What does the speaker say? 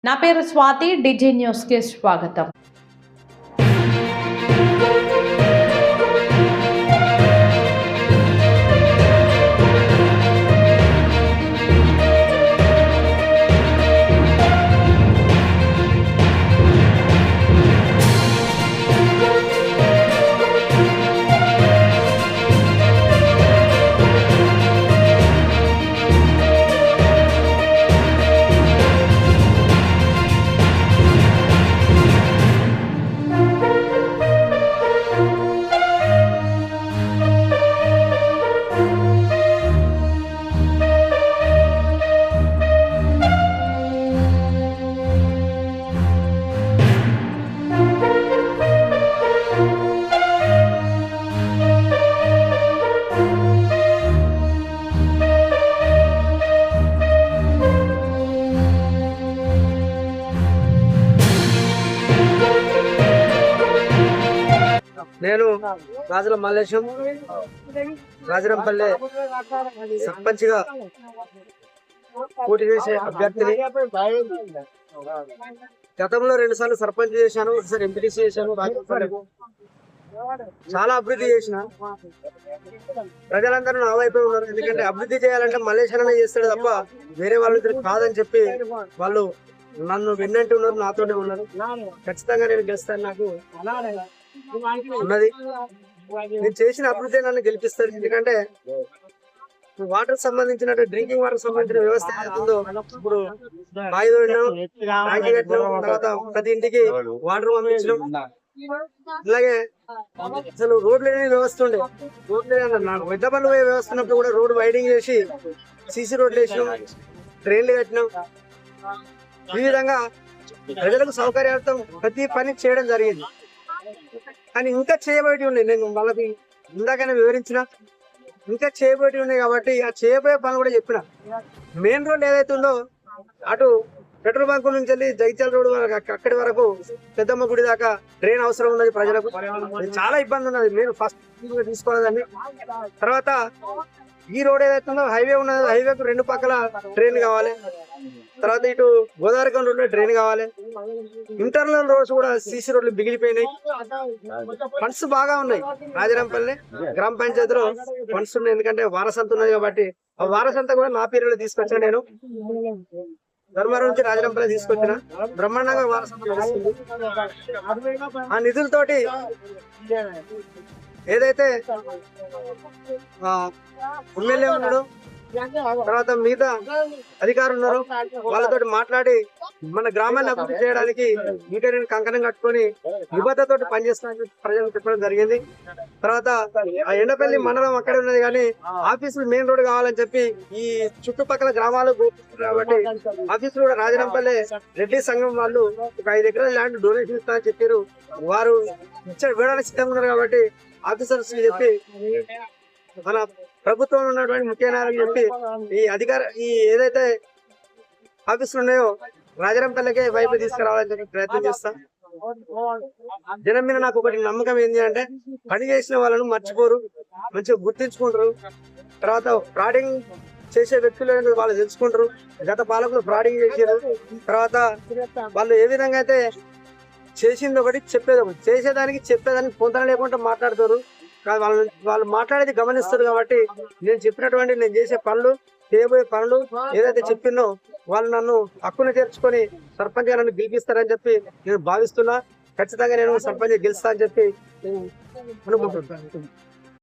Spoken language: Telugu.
నా పేరు స్వాతి, డిజి న్యూస్ కి స్వాగతం. నేను రాజుల మల్లేశం రాజరంపల్లె సర్పంచ్ గా పోటీ చేసే అభ్యర్థిని. గతంలో 2 సార్లు సర్పంచ్ చేశాను, ఒకసారి ఎంపీటీసీ చేశాను. చాలా అభివృద్ధి చేసిన. ప్రజలందరూ నా వైపే ఉన్నారు. ఎందుకంటే అభివృద్ధి చేయాలంటే మల్లేశనే చేస్తాడు తప్ప వేరే వాళ్ళు కాదని చెప్పి వాళ్ళు నన్ను వెన్నంటి ఉన్నారు, నాతోనే ఉన్నారు. ఖచ్చితంగా నేను గెలుస్తాను. నాకు ఉన్నది, నేను చేసిన అభివృద్ధి నన్ను గెలిపిస్తారు. ఎందుకంటే వాటర్ సంబంధించిన డ్రింకింగ్ వాటర్ సంబంధించిన వ్యవస్థ ఏదైతుందో ఇప్పుడు తర్వాత ప్రతి ఇంటికి వాటర్ పంపించడం, అలాగే అసలు రోడ్లు లేని వ్యవస్థ ఉండే. రోడ్లు నాకు పెద్ద పనులు పోయే వ్యవస్థ ఉన్నప్పుడు కూడా రోడ్డు వైడింగ్ చేసి సీసీ రోడ్లు వేసినాం, ట్రైన్లు కట్టినాం. ఈ విధంగా ప్రజలకు సౌకర్యార్థం ప్రతి పని చేయడం జరిగింది. కానీ ఇంకా చేయబోయేవి ఉన్నాయి. నేను వాళ్ళకి ఇందాకనే వివరించిన ఇంకా చేయబోయేవి ఉన్నాయి కాబట్టి ఆ చేయబోయే పని కూడా చెప్పిన. మెయిన్ రోడ్ ఏదైతే ఉందో అటు పెట్రోల్ బంక్ నుంచి వెళ్ళి జగిత్యాల రోడ్ వరకు అక్కడి వరకు పెద్దమ్మ గుడి దాకా ట్రైన్ అవసరం ఉన్నది ప్రజలకు. చాలా ఇబ్బంది ఉన్నది. నేను ఫస్ట్ తీసుకోలేదండి. తర్వాత ఈ రోడ్ ఏదైతే ఉందో హైవే ఉన్నది, హైవేకు 2 పక్కల ట్రైన్ కావాలి. తర్వాత ఇటు గోదావరిఖం రోడ్లో ట్రైన్ కావాలి. ఇంటర్నల్ రోడ్స్ కూడా సీసీ రోడ్లు బిగిలిపోయినాయి. ఫండ్స్ బాగా ఉన్నాయి. రాజరంపల్లి గ్రామ పంచాయతీలో ఫండ్స్ ఉన్నాయి. ఎందుకంటే వారసంత ఉన్నది కాబట్టి ఆ వారసంత కూడా నా పీరియడ్ తీసుకొచ్చా. నేను ధర్మవరం నుంచి రాజరంపల్లి తీసుకొచ్చిన. బ్రహ్మాండంగా వారసంత నడుస్తుంది. ఆ నిధులతోటి ఏదైతే ఎమ్మెల్యే ఉన్నాడు, తర్వాత మిగతా అధికారులు ఉన్నారు, వాళ్ళతో మాట్లాడి మన గ్రామాన్ని అభివృద్ధి చేయడానికి ఇంకా నేను కంకణం కట్టుకొని నిబద్ధతతో పనిచేస్తానని ప్రజలకు చెప్పడం జరిగింది. తర్వాత ఆ ఎండపల్లి మండలం అక్కడే ఉన్నది కానీ ఆఫీసులు మెయిన్ రోడ్ కావాలని చెప్పి ఈ చుట్టుపక్కల గ్రామాలు కాబట్టి ఆఫీసులు కూడా రాజరంపల్లి రెడ్డి సంఘం వాళ్ళు ఒక 5 ఎకరాల ల్యాండ్ డొనేషన్ ఇస్తామని చెప్పారు. వారు వేయడానికి సిద్ధంగా ఉన్నారు కాబట్టి ఆఫీసర్స్ చెప్పి మన ప్రభుత్వం ఉన్నటువంటి ముఖ్య నాయకులు చెప్పి ఈ ఏదైతే ఆఫీసులు ఉన్నాయో రాజరంపల్లికే వైపు తీసుకురావాలని చెప్పి ప్రయత్నం చేస్తా. జనం మీద నాకు ఒకటి నమ్మకం ఏంటి అంటే పని చేసిన వాళ్ళను మర్చిపోరు, మంచిగా గుర్తించుకుంటారు. తర్వాత ఫ్రాడింగ్ చేసే వ్యక్తులు వాళ్ళు తెలుసుకుంటారు. గత పాలకులు ఫ్రాడింగ్ చేసారు. తర్వాత వాళ్ళు ఏ విధంగా అయితే చేసింది ఒకటి చెప్పేది ఒకటి, చేసేదానికి చెప్పేదానికి పొందన లేకుండా మాట్లాడతారు. వాళ్ళు మాట్లాడేది గమనిస్తారు. కాబట్టి నేను చెప్పినటువంటి నేను చేసే పనులు, చేయబోయే పనులు ఏదైతే చెప్పినో వాళ్ళు నన్ను హక్కును చేర్చుకొని సర్పంచ్ గా నన్ను గెలిపిస్తారని చెప్పి నేను భావిస్తున్నా. ఖచ్చితంగా నేను సర్పంచ్ గెలుస్తా అని చెప్పి నేను అనుకుంటున్నాను.